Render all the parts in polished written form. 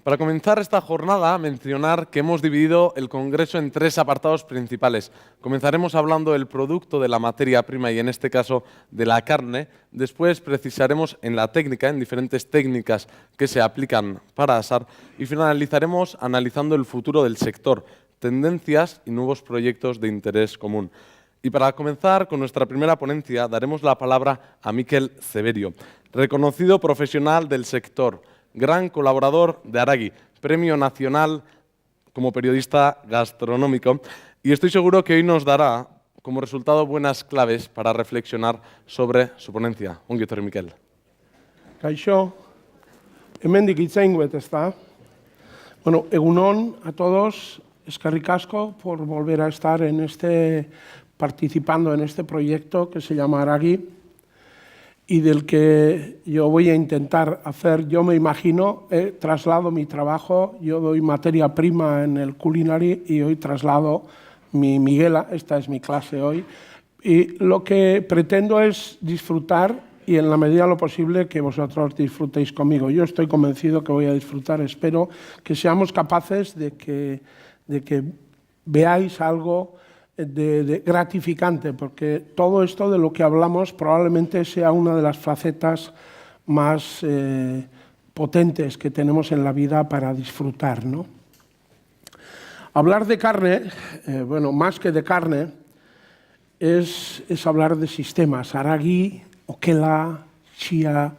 Para comenzar esta jornada, mencionar que hemos dividido el Congreso en 3 apartados principales. Comenzaremos hablando del producto, de la materia prima y en este caso de la carne. Después precisaremos en la técnica, en diferentes técnicas que se aplican para asar. Y finalizaremos analizando el futuro del sector, tendencias y nuevos proyectos de interés común. Y para comenzar con nuestra primera ponencia, daremos la palabra a Mikel Zeberio, reconocido profesional del sector, gran colaborador de Aragui, Premio Nacional como periodista gastronómico, y estoy seguro que hoy nos dará como resultado buenas claves para reflexionar sobre su ponencia. Ongi etorri, Mikel. Kaixo, hemendik hitz egingo ezta? Bueno, egunon a todos, eskerrik asko por volver a estar participando en este proyecto que se llama Aragui, y del que yo voy a intentar hacer, yo me imagino, traslado mi trabajo, yo doy materia prima en el culinary y hoy traslado mi miguela, esta es mi clase hoy, y lo que pretendo es disfrutar y en la medida de lo posible que vosotros disfrutéis conmigo. Yo estoy convencido que voy a disfrutar, espero que seamos capaces de que veáis algo de gratificante, porque todo esto de lo que hablamos probablemente sea una de las facetas más potentes que tenemos en la vida para disfrutar, ¿no? Hablar de carne, bueno, más que de carne, es hablar de sistemas. Aragui, Okela, Chía.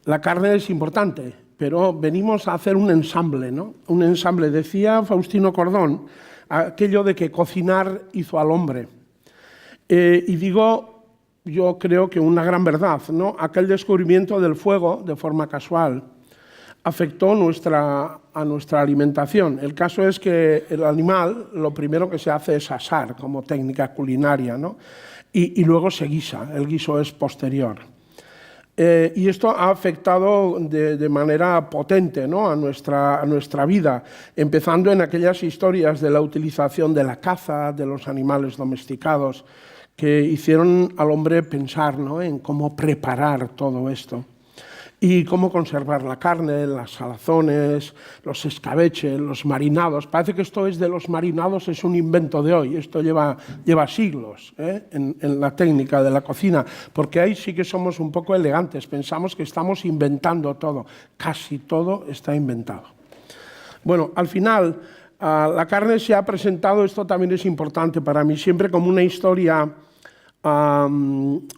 La carne es importante, pero venimos a hacer un ensamble, ¿no? Un ensamble. Decía Faustino Cordón aquello de que cocinar hizo al hombre. Y digo, yo creo que una gran verdad, ¿no? Aquel descubrimiento del fuego, de forma casual, afectó a nuestra alimentación. El caso es que el animal, lo primero que se hace es asar, como técnica culinaria, ¿no? Y luego se guisa, el guiso es posterior. Y esto ha afectado de manera potente, ¿no? a nuestra vida, empezando en aquellas historias de la utilización de la caza, de los animales domesticados, que hicieron al hombre pensar, ¿no? en cómo preparar todo esto. Y cómo conservar la carne, las salazones, los escabeches, los marinados. Parece que esto es de los marinados, es un invento de hoy. Esto lleva siglos en la técnica de la cocina, porque ahí sí que somos un poco elegantes. Pensamos que estamos inventando todo. Casi todo está inventado. Bueno, al final, la carne se ha presentado, esto también es importante para mí, siempre como una historia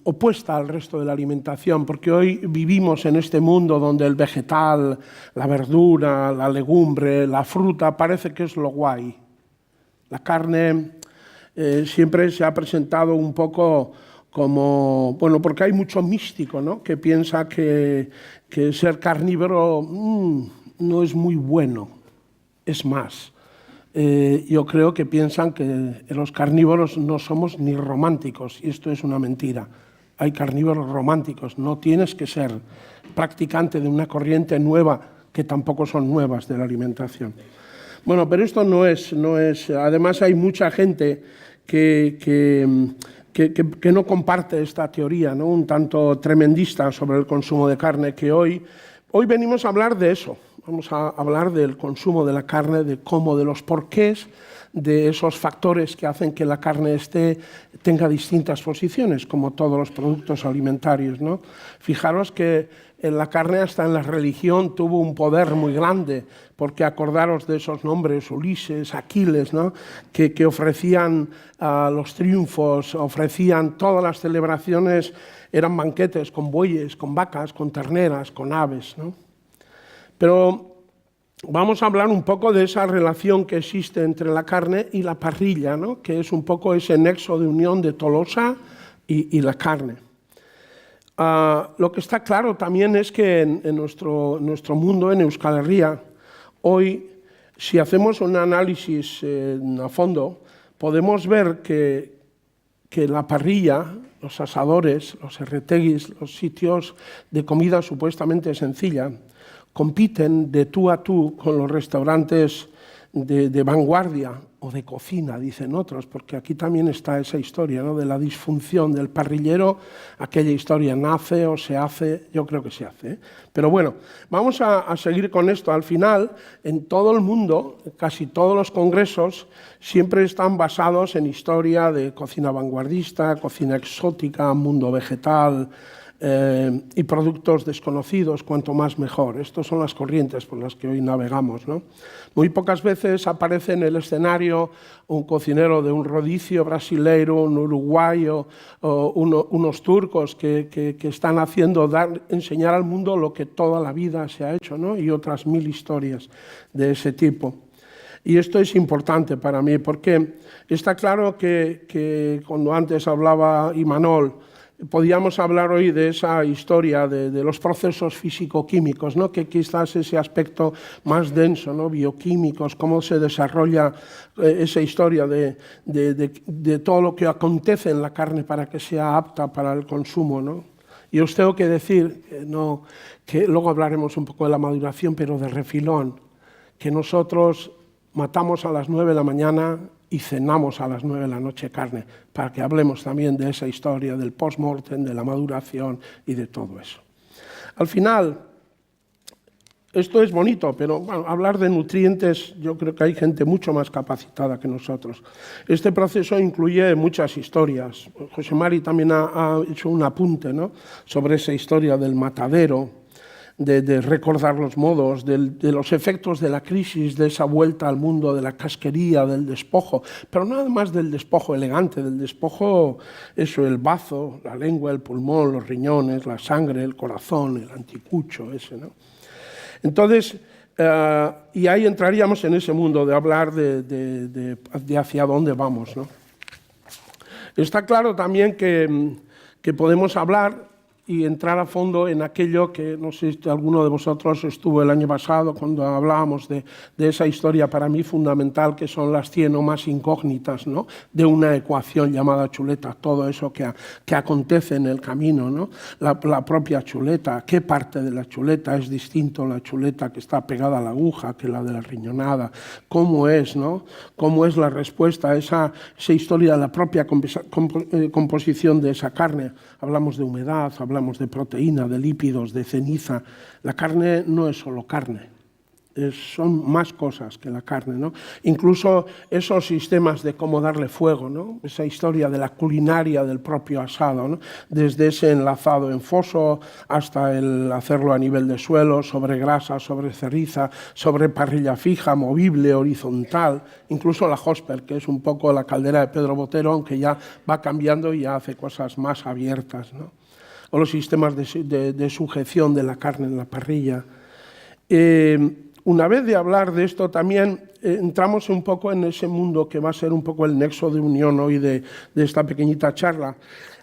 opuesta al resto de la alimentación, porque hoy vivimos en este mundo donde el vegetal, la verdura, la legumbre, la fruta, parece que es lo guay. La carne siempre se ha presentado un poco como, bueno, porque hay mucho místico, ¿no? que piensa que ser carnívoro no es muy bueno, es más. Yo creo que piensan que los carnívoros no somos ni románticos, y esto es una mentira. Hay carnívoros románticos, no tienes que ser practicante de una corriente nueva, que tampoco son nuevas de la alimentación. Bueno, pero esto no es. Además hay mucha gente que no comparte esta teoría, ¿no? Un tanto tremendista sobre el consumo de carne, que hoy venimos a hablar de eso. Vamos a hablar del consumo de la carne, de cómo, de los porqués, de esos factores que hacen que la carne tenga distintas posiciones, como todos los productos alimentarios, ¿no? Fijaros que la carne hasta en la religión tuvo un poder muy grande, porque acordaros de esos nombres, Ulises, Aquiles, ¿no? que ofrecían los triunfos, ofrecían todas las celebraciones, eran banquetes con bueyes, con vacas, con terneras, con aves, ¿no? Pero vamos a hablar un poco de esa relación que existe entre la carne y la parrilla, ¿no? que es un poco ese nexo de unión de Tolosa y la carne. Lo que está claro también es que en nuestro mundo, en Euskal Herria, hoy, si hacemos un análisis a fondo, podemos ver que la parrilla, los asadores, los erreteguis, los sitios de comida supuestamente sencilla, compiten de tú a tú con los restaurantes de vanguardia o de cocina, dicen otros, porque aquí también está esa historia, ¿no?, de la disfunción del parrillero. Aquella historia nace o se hace, yo creo que se hace, ¿eh? Pero bueno, vamos a seguir con esto. Al final, en todo el mundo, casi todos los congresos siempre están basados en historia de cocina vanguardista, cocina exótica, mundo vegetal, y productos desconocidos, cuanto más mejor. Estas son las corrientes por las que hoy navegamos, ¿no? Muy pocas veces aparece en el escenario un cocinero de un rodicio brasileiro, un uruguayo, o unos turcos que están haciendo enseñar al mundo lo que toda la vida se ha hecho, ¿no? Y otras 1000 historias de ese tipo. Y esto es importante para mí porque está claro que cuando antes hablaba Imanol, podíamos hablar hoy de esa historia de los procesos físico-químicos, ¿no?, que quizás ese aspecto más denso, ¿no?, bioquímicos, cómo se desarrolla esa historia de todo lo que acontece en la carne para que sea apta para el consumo, ¿no? Y os tengo que decir, que luego hablaremos un poco de la maduración, pero de refilón, que nosotros matamos a las 9 de la mañana y cenamos a las 9 de la noche carne, para que hablemos también de esa historia del post-mortem, de la maduración y de todo eso. Al final, esto es bonito, pero bueno, hablar de nutrientes, yo creo que hay gente mucho más capacitada que nosotros. Este proceso incluye muchas historias. José Mari también ha hecho un apunte, ¿no?, sobre esa historia del matadero, de recordar los modos, de los efectos de la crisis, de esa vuelta al mundo de la casquería, del despojo, pero nada más del despojo elegante, del despojo, eso, el bazo, la lengua, el pulmón, los riñones, la sangre, el corazón, el anticucho, ese, ¿no? Entonces, y ahí entraríamos en ese mundo de hablar de hacia dónde vamos, ¿no? Está claro también que podemos hablar y entrar a fondo en aquello que, no sé si alguno de vosotros estuvo el año pasado cuando hablábamos de esa historia para mí fundamental, que son las 100 o más incógnitas, ¿no?, de una ecuación llamada chuleta, todo eso que acontece en el camino, ¿no?, la propia chuleta, qué parte de la chuleta es distinto la chuleta que está pegada a la aguja que la de la riñonada, cómo es, ¿no?, cómo es la respuesta a esa historia de la propia composición de esa carne. Hablamos de humedad, hablamos de proteína, de lípidos, de ceniza. La carne no es solo carne, son más cosas que la carne, ¿no? Incluso esos sistemas de cómo darle fuego, ¿no?, esa historia de la culinaria del propio asado, ¿no?, desde ese enlazado en foso hasta el hacerlo a nivel de suelo, sobre grasa, sobre ceriza, sobre parrilla fija, movible, horizontal, incluso la Hosper, que es un poco la caldera de Pedro Botero, aunque ya va cambiando y ya hace cosas más abiertas, ¿no?, o los sistemas de sujeción de la carne en la parrilla. Una vez de hablar de esto, también entramos un poco en ese mundo que va a ser un poco el nexo de unión hoy de esta pequeñita charla.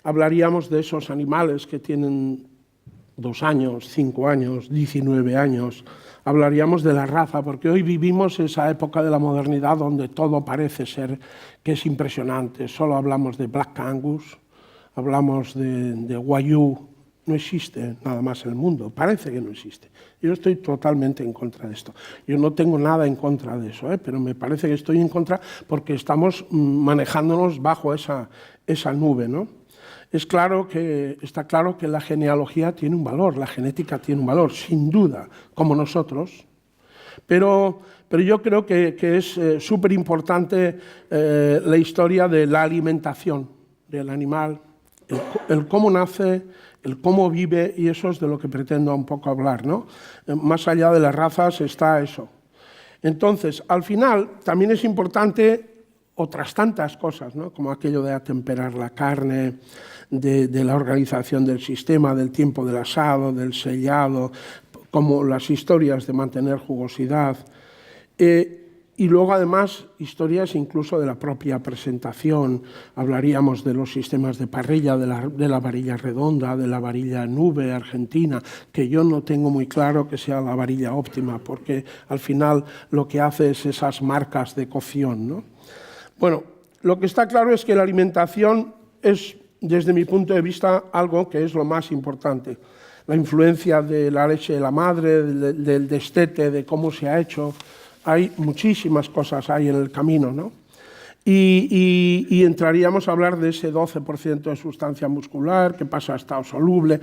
Hablaríamos de esos animales que tienen 2 años, 5 años, 19 años. Hablaríamos de la raza, porque hoy vivimos esa época de la modernidad donde todo parece ser que es impresionante. Solo hablamos de Black Angus, hablamos de Wagyu. No existe nada más en el mundo, parece que no existe. Yo estoy totalmente en contra de esto. Yo no tengo nada en contra de eso, pero me parece que estoy en contra porque estamos manejándonos bajo esa nube, ¿no? Está claro que la genealogía tiene un valor, la genética tiene un valor, sin duda, como nosotros, pero yo creo que es súper importante la historia de la alimentación del animal, el cómo nace, el cómo vive, y eso es de lo que pretendo un poco hablar, ¿no? Más allá de las razas está eso. Entonces, al final, también es importante otras tantas cosas, ¿no?, como aquello de atemperar la carne, de la organización del sistema, del tiempo del asado, del sellado, como las historias de mantener jugosidad. Y luego, además, historias incluso de la propia presentación. Hablaríamos de los sistemas de parrilla, de la varilla redonda, de la varilla nube argentina, que yo no tengo muy claro que sea la varilla óptima, porque al final lo que hace es esas marcas de cocción, ¿no? Bueno, lo que está claro es que la alimentación es, desde mi punto de vista, algo que es lo más importante. La influencia de la leche de la madre, del destete, de cómo se ha hecho. hay muchísimas cosas ahí en el camino, ¿no? Y entraríamos a hablar de ese 12% de sustancia muscular que pasa a estado soluble,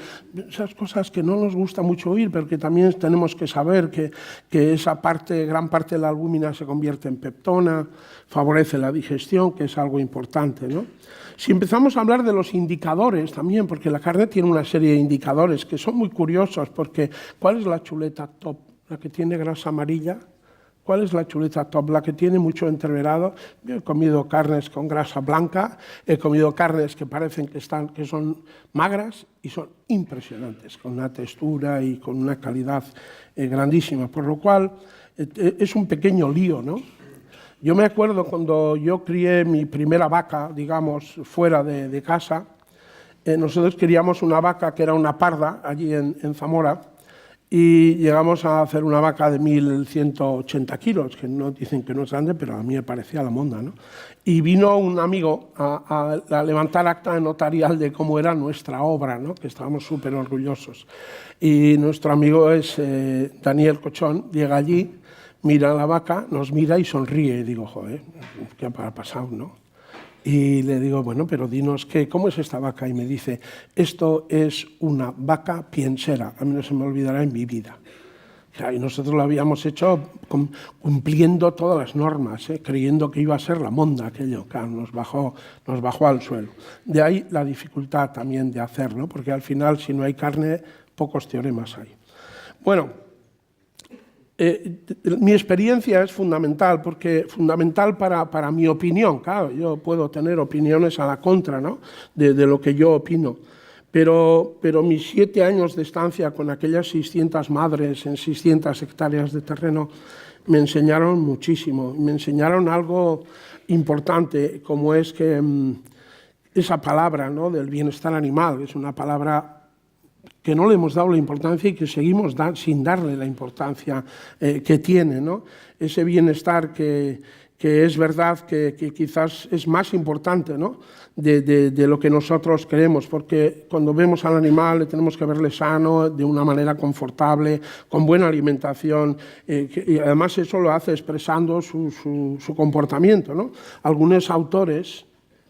esas cosas que no nos gusta mucho oír, pero que también tenemos que saber que esa parte, gran parte de la albúmina se convierte en peptona, favorece la digestión, que es algo importante, ¿no? Si empezamos a hablar de los indicadores también, porque la carne tiene una serie de indicadores que son muy curiosos, porque ¿cuál es la chuleta top? ¿La que tiene grasa amarilla? ¿Cuál es la chuleta top? La que tiene mucho entreverado. Yo he comido carnes con grasa blanca, he comido carnes que parecen que son magras y son impresionantes, con una textura y con una calidad grandísima, por lo cual es un pequeño lío, ¿no? Yo me acuerdo cuando yo crié mi primera vaca, digamos, fuera de casa, nosotros queríamos una vaca que era una parda, allí en Zamora, y llegamos a hacer una vaca de 1.180 kilos, que no dicen que no es grande, pero a mí me parecía la monda, ¿no? Y vino un amigo a levantar acta notarial de cómo era nuestra obra, ¿no? Que estábamos súper orgullosos. Y nuestro amigo es Daniel Cochón, llega allí, mira a la vaca, nos mira y sonríe. Y digo, joder, ¿qué ha pasado, no? Y le digo, bueno, pero dinos, ¿cómo es esta vaca? Y me dice, esto es una vaca pienchera, a mí no se me olvidará en mi vida. Y nosotros lo habíamos hecho cumpliendo todas las normas, creyendo que iba a ser la monda aquello, claro, nos bajó al suelo. De ahí la dificultad también de hacerlo, porque al final, si no hay carne, pocos teoremas hay. Bueno, mi experiencia es fundamental, porque fundamental para mi opinión. Claro, yo puedo tener opiniones a la contra, ¿no? de lo que yo opino, pero mis 7 años de estancia con aquellas 600 madres en 600 hectáreas de terreno me enseñaron muchísimo, me enseñaron algo importante, como es que esa palabra, ¿no? del bienestar animal es una palabra que no le hemos dado la importancia y que seguimos sin darle la importancia que tiene, ¿no? Ese bienestar que es verdad que quizás es más importante, ¿no? de lo que nosotros queremos, porque cuando vemos al animal le tenemos que verle sano, de una manera confortable, con buena alimentación, y además eso lo hace expresando su comportamiento, ¿no? Algunos autores,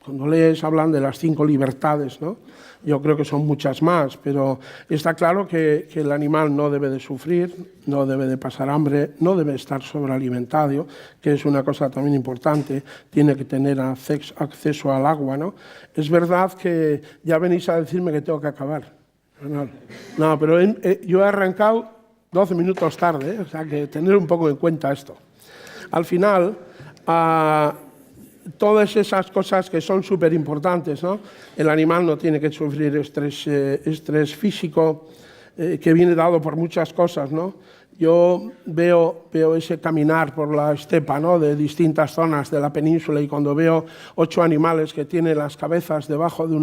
cuando lees, hablan de las 5 libertades, ¿no? Yo creo que son muchas más, pero está claro que el animal no debe de sufrir, no debe de pasar hambre, no debe estar sobrealimentado, que es una cosa también importante, tiene que tener acceso al agua, ¿no? Es verdad que ya venís a decirme que tengo que acabar. No, pero yo he arrancado 12 minutos tarde, o sea que tener un poco en cuenta esto. Al final, todas esas cosas que son súper importantes, ¿no? El animal no tiene que sufrir estrés físico, que viene dado por muchas cosas, ¿no? Yo veo ese caminar por la estepa, ¿no? de distintas zonas de la península, y cuando veo 8 animales que tienen las cabezas debajo de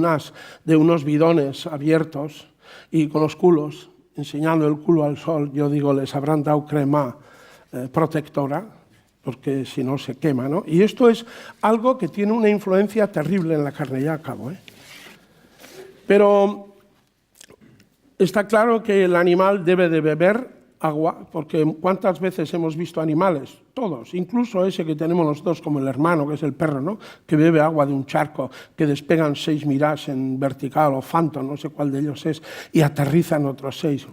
unos bidones abiertos y con los culos, enseñando el culo al sol, yo digo, les habrán dado crema protectora, porque si no se quema, ¿no? Y esto es algo que tiene una influencia terrible en la carne, ya acabo, ¿eh? Pero está claro que el animal debe de beber agua, porque ¿cuántas veces hemos visto animales? Todos, incluso ese que tenemos nosotros como el hermano, que es el perro, ¿no? Que bebe agua de un charco, que despegan 6 mirás en vertical o phantom, no sé cuál de ellos es, y aterrizan otros 6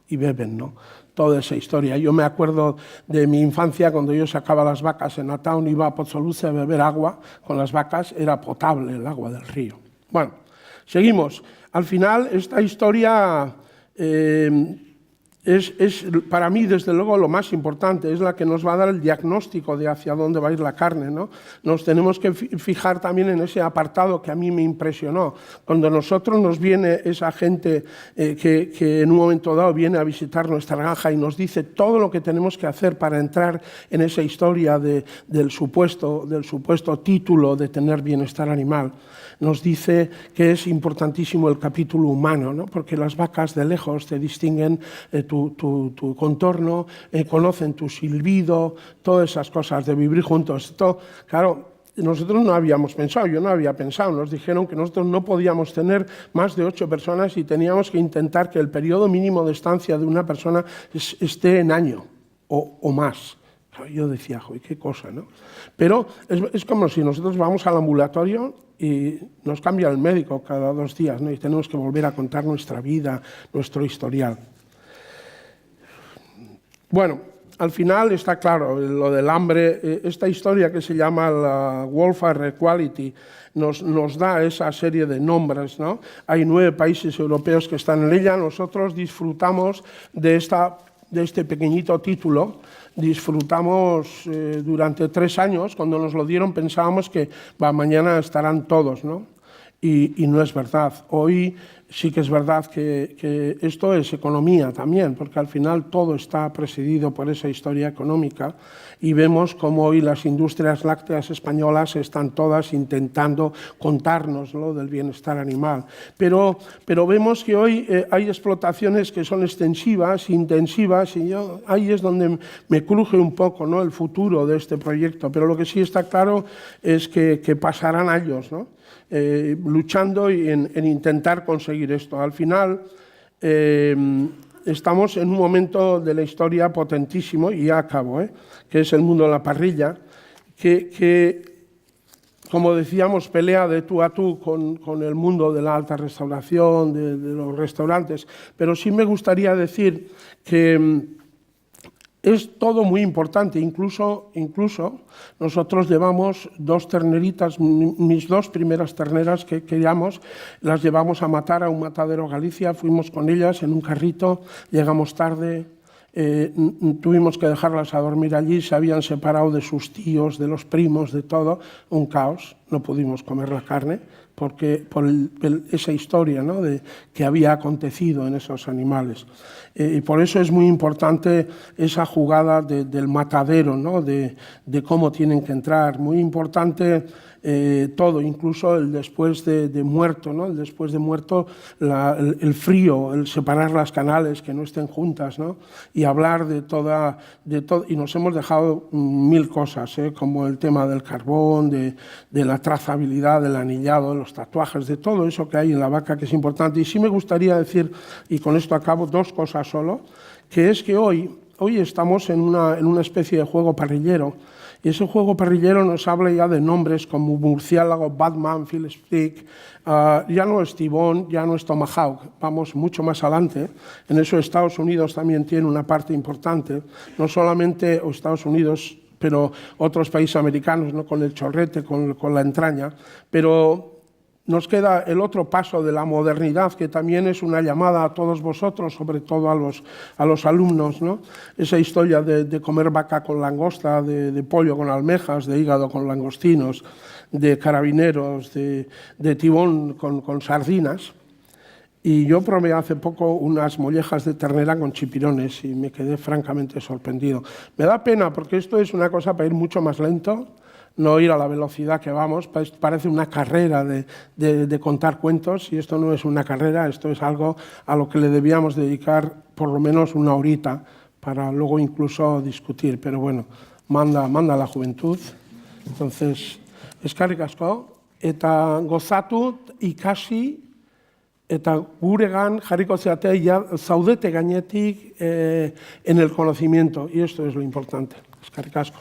y beben, ¿no? Toda esa historia. Yo me acuerdo de mi infancia, cuando yo sacaba las vacas en Ataun, iba a Pozoluce a beber agua con las vacas, era potable el agua del río. Bueno, seguimos. Al final, esta historia es para mí, desde luego, lo más importante, es la que nos va a dar el diagnóstico de hacia dónde va a ir la carne, ¿no? Nos tenemos que fijar también en ese apartado que a mí me impresionó. Cuando nosotros nos viene esa gente que en un momento dado viene a visitar nuestra granja y nos dice todo lo que tenemos que hacer para entrar en esa historia del supuesto título de tener bienestar animal, nos dice que es importantísimo el capítulo humano, ¿no? Porque las vacas de lejos te distinguen tu contorno, conocen tu silbido, todas esas cosas de vivir juntos. Esto, claro, nosotros no habíamos pensado, yo no había pensado, nos dijeron que nosotros no podíamos tener más de 8 personas y teníamos que intentar que el periodo mínimo de estancia de una persona esté en año o más. Yo decía, joder, qué cosa, ¿no? Pero es como si nosotros vamos al ambulatorio y nos cambia el médico cada 2 días, ¿no? Y tenemos que volver a contar nuestra vida, nuestro historial. Bueno, al final está claro lo del hambre. Esta historia que se llama la Welfare Equality nos da esa serie de nombres, ¿no? Hay 9 países europeos que están en ella. Nosotros disfrutamos de este pequeñito título. Disfrutamos durante 3 años. Cuando nos lo dieron pensábamos que mañana estarán todos, ¿no? Y no es verdad. Hoy sí que es verdad que esto es economía también, porque al final todo está presidido por esa historia económica y vemos cómo hoy las industrias lácteas españolas están todas intentando contarnos lo del bienestar animal. Pero vemos que hoy hay explotaciones que son extensivas, intensivas, y ahí es donde me cruje un poco, ¿no?, el futuro de este proyecto. Pero lo que sí está claro es que pasarán años, ¿no?, luchando en intentar conseguir esto. Al final estamos en un momento de la historia potentísimo, y ya acabo, que es el mundo de la parrilla, que como decíamos, pelea de tú a tú con el mundo de la alta restauración, de los restaurantes, pero sí me gustaría decir que es todo muy importante. Incluso nosotros llevamos 2 terneritas, mis 2 primeras terneras que criamos, las llevamos a matar a un matadero Galicia, fuimos con ellas en un carrito, llegamos tarde, tuvimos que dejarlas a dormir allí, se habían separado de sus tíos, de los primos, de todo, un caos, no pudimos comer la carne por esa historia, ¿no?, que había acontecido en esos animales. Y por eso es muy importante esa jugada del matadero, ¿no?, de cómo tienen que entrar. Muy importante todo, incluso el después de muerto, ¿no?, el después de muerto, el frío, el separar las canales, que no estén juntas, ¿no?, y hablar de todo. Y nos hemos dejado 1000 cosas, como el tema del carbón, de la trazabilidad, del anillado, los tatuajes, de todo eso que hay en la vaca, que es importante. Y sí me gustaría decir, y con esto acabo, 2 cosas solo, que es que hoy estamos en una especie de juego parrillero, y ese juego parrillero nos habla ya de nombres como murciélago, Batman, Phil Stick, ya no es tibón, ya no es tomahawk, vamos mucho más adelante. En eso Estados Unidos también tiene una parte importante, no solamente Estados Unidos, pero otros países americanos, ¿no?, con el chorrete, con la entraña. Pero nos queda el otro paso de la modernidad, que también es una llamada a todos vosotros, sobre todo a los alumnos, ¿no? Esa historia de comer vaca con langosta, de pollo con almejas, de hígado con langostinos, de carabineros, de tibón con sardinas. Y yo probé hace poco unas mollejas de ternera con chipirones y me quedé francamente sorprendido. Me da pena porque esto es una cosa para ir mucho más lento, no ir a la velocidad que vamos. Parece una carrera de contar cuentos, y esto no es una carrera, esto es algo a lo que le debíamos dedicar por lo menos 1 horita para luego incluso discutir. Pero bueno, manda la juventud. Entonces, eskerrik asko, eta gozatu, ikasi, eta guregan jarriko zeate ya zaudete gainetik en el conocimiento, y esto es lo importante. Eskerrik asko.